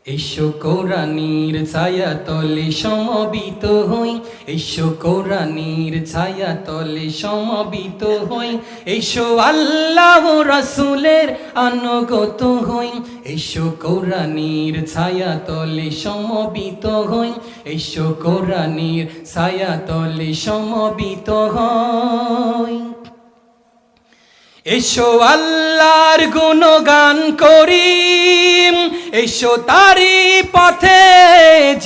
এসো কোরআনের ছায়াতলে সমবেত হই, এসো কোরআনের ছায়াতলে সমবেত হই, এসো আল্লাহ রাসূলের আনুগত হই, এসো কোরআনের ছায়াতলে সমবেত হই, এসো কোরআনের ছায়াতলে সমবেত হই। এসো আল্লাহর গুণগান করি, এসো তারি পথে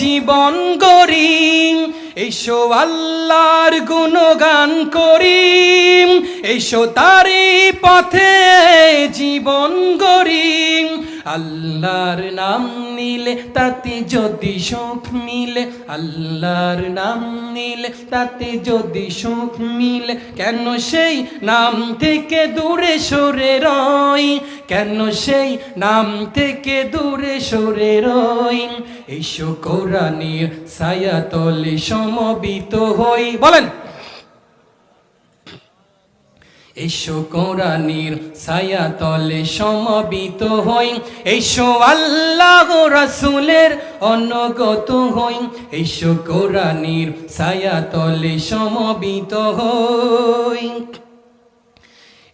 জীবন গড়ি, এসো আল্লাহর গুণগান করি, এসো তারি পথে জীবন গড়ি। আল্লাহর নাম নিলে তাতে যদি সুখ মিলে, আল্লাহর নাম নিলে তাতে যদি সুখ মিলে, কেন সেই নাম থেকে দূরে সরে রই, কেন সেই নাম থেকে দূরে সরে রই। এসো কোরআনের ছায়াতলে সমবেত হই, বলেন এসো কোরআনের ছায়াতলে সমবেত হই, এসো আল্লাহ রাসূলের অনুগত হই, এসো কোরআনের ছায়াতলে সমবেত হই।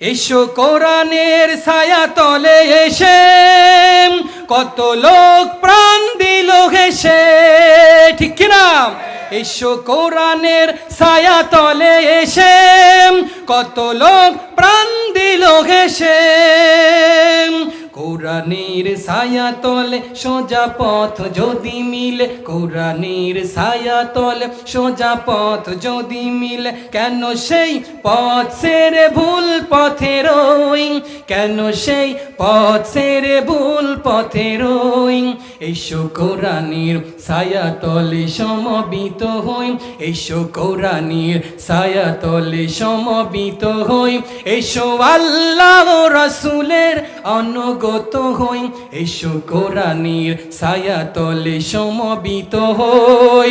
এসো কোরআনের ছায়াতলে এসে কত লোক প্রাণ দিল হেসে, ঠিক কিনা? এসো কোরআনের ছায়াতলে এসে কত লোক প্রাণ দিল হেসে, কোরআনের ছায়াতলে সোজা পথ যদি মিলে, কোরআনের ছায়াতলে সোজা পথ যদি মিলে, কেন সেই পথ ছেড়ে ভুল পথে রই, কেন সেই পথ ছেড়ে ভুল পথে রই। এসো কোরআনের ছায়াতলে সমবেত হই, এসো কোরআনের ছায়াতলে সমবেত হই, এসো আল্লাহ রাসূলের অনুগত হই, এসো কোরআনের ছায়াতলে সমবেত হই।